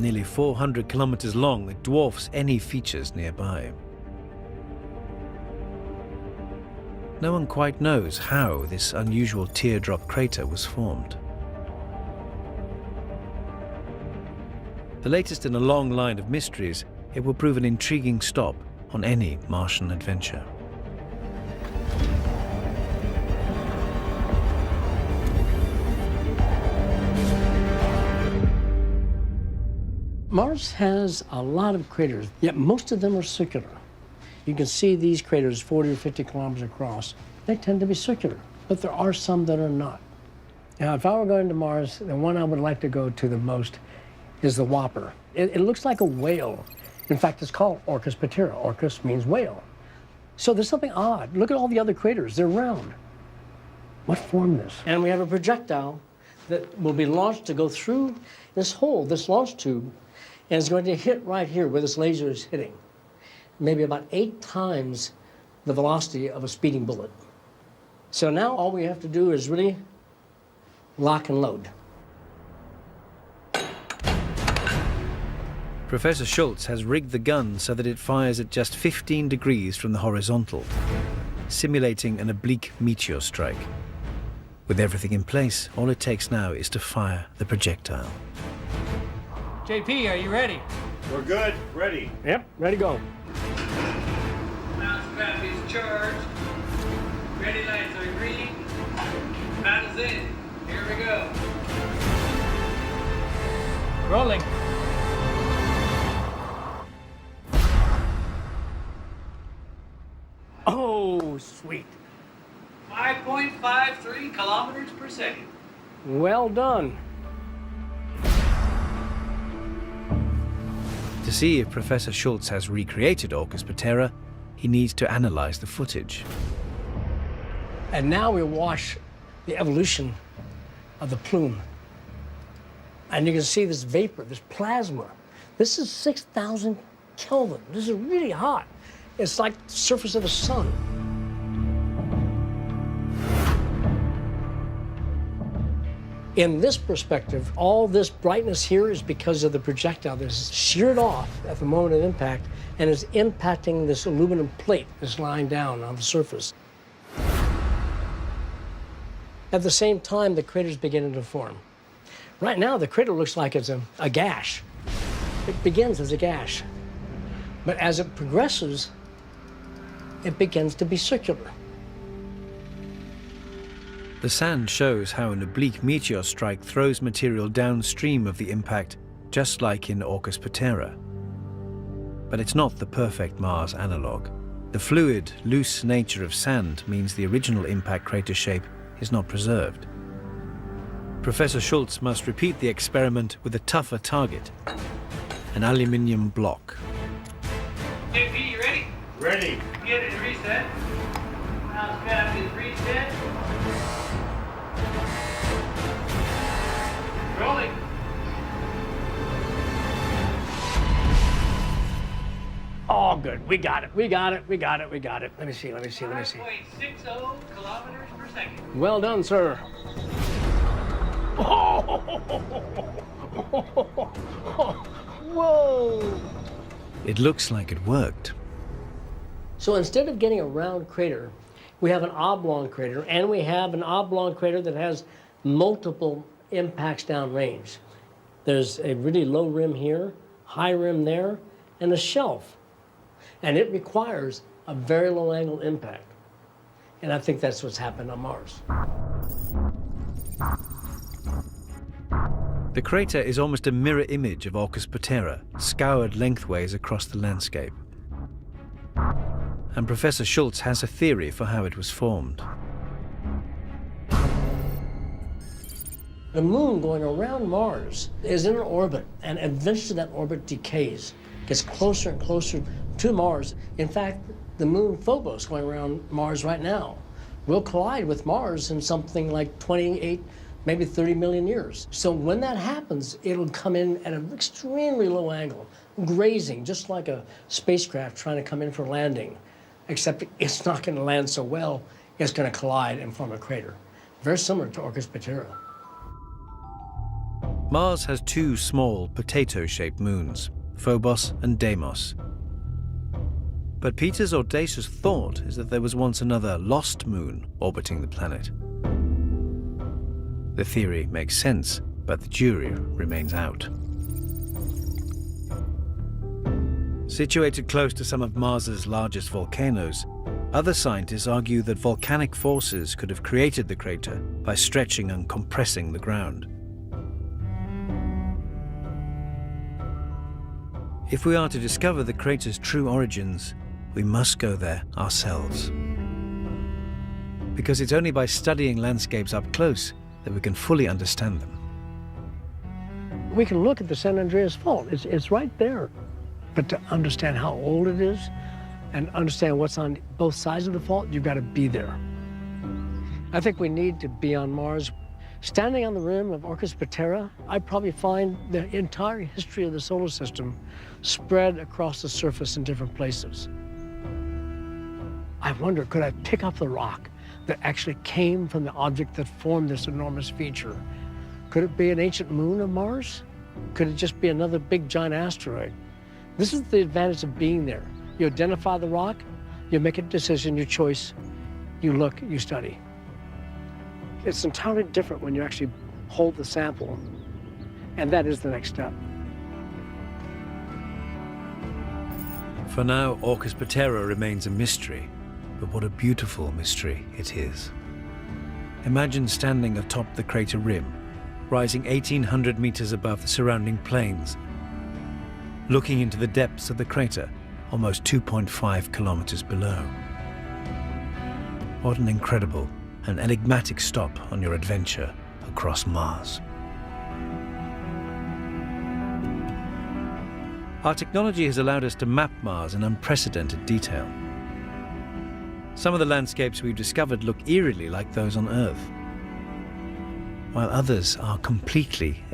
Nearly 400 kilometers long, it dwarfs any features nearby. No one quite knows how this unusual teardrop crater was formed. The latest in a long line of mysteries, it will prove an intriguing stop on any Martian adventure. Mars has a lot of craters, yet most of them are circular. You can see these craters 40 or 50 kilometers across. They tend to be circular, but there are some that are not. Now, if I were going to Mars, the one I would like to go to the most is the Whopper. It looks like a whale. In fact, it's called Orcus Patera. Orcus means whale. So there's something odd. Look at all the other craters. They're round. What formed this? And we have a projectile that will be launched to go through this hole, this launch tube, and it's going to hit right here where this laser is hitting. Maybe about 8 times the velocity of a speeding bullet. So now all we have to do is really lock and load. Professor Schultz has rigged the gun so that it fires at just 15 degrees from the horizontal, simulating an oblique meteor strike. With everything in place, all it takes now is to fire the projectile. JP, are you ready? We're good. Ready. Yep, ready to go. Mousetrap is charged. Ready lights are green. Battle's in. Here we go. Rolling. Oh, sweet. 5.53 kilometers per second. Well done. To see if Professor Schultz has recreated Orcus Patera, he needs to analyze the footage. And now we watch the evolution of the plume. And you can see this vapor, this plasma. This is 6,000 Kelvin. This is really hot. It's like the surface of the sun. In this perspective, all this brightness here is because of the projectile that is sheared off at the moment of impact and is impacting this aluminum plate that's lying down on the surface. At the same time, the crater's beginning to form. Right now, the crater looks like it's a gash. It begins as a gash. But as it progresses, it begins to be circular. The sand shows how an oblique meteor strike throws material downstream of the impact, just like in Orcus Patera. But it's not the perfect Mars analog. The fluid, loose nature of sand means the original impact crater shape is not preserved. Professor Schultz must repeat the experiment with a tougher target, an aluminium block. JP, you ready? Ready. Get it reset. Mousetrap is reset. Rolling. All good. We got it. We got it. We got it. We got it. Let me see. 5.60 kilometers per second. Well done, sir. Whoa! It looks like it worked. So instead of getting a round crater, we have an oblong crater, and we have an oblong crater that has multiple impacts downrange. There's a really low rim here, high rim there, and a shelf. And it requires a very low angle impact. And I think that's what's happened on Mars. The crater is almost a mirror image of Orcus Patera, scoured lengthways across the landscape. And Professor Schultz has a theory for how it was formed. The moon going around Mars is in an orbit, and eventually that orbit decays, gets closer and closer to Mars. In fact, the moon Phobos going around Mars right now will collide with Mars in something like 28, maybe 30 million years. So when that happens, it'll come in at an extremely low angle, grazing, just like a spacecraft trying to come in for landing, except it's not going to land so well, it's going to collide and form a crater. Very similar to Orcus Patera. Mars has two small potato-shaped moons, Phobos and Deimos. But Peter's audacious thought is that there was once another lost moon orbiting the planet. The theory makes sense, but the jury remains out. Situated close to some of Mars's largest volcanoes, other scientists argue that volcanic forces could have created the crater by stretching and compressing the ground. If we are to discover the crater's true origins, we must go there ourselves. Because it's only by studying landscapes up close that we can fully understand them. We can look at the San Andreas Fault. It's right there. But to understand how old it is and understand what's on both sides of the fault, you've got to be there. I think we need to be on Mars. Standing on the rim of Orcus Patera, I'd probably find the entire history of the solar system spread across the surface in different places. I wonder, could I pick up the rock that actually came from the object that formed this enormous feature? Could it be an ancient moon of Mars? Could it just be another big giant asteroid? This is the advantage of being there. You identify the rock, you make a decision, your choice, you look, you study. It's entirely different when you actually hold the sample, and that is the next step. For now, Orcus Patera remains a mystery, but what a beautiful mystery it is. Imagine standing atop the crater rim, rising 1,800 meters above the surrounding plains, looking into the depths of the crater, almost 2.5 kilometers below. What an incredible and enigmatic stop on your adventure across Mars. Our technology has allowed us to map Mars in unprecedented detail. Some of the landscapes we've discovered look eerily like those on Earth, while others are completely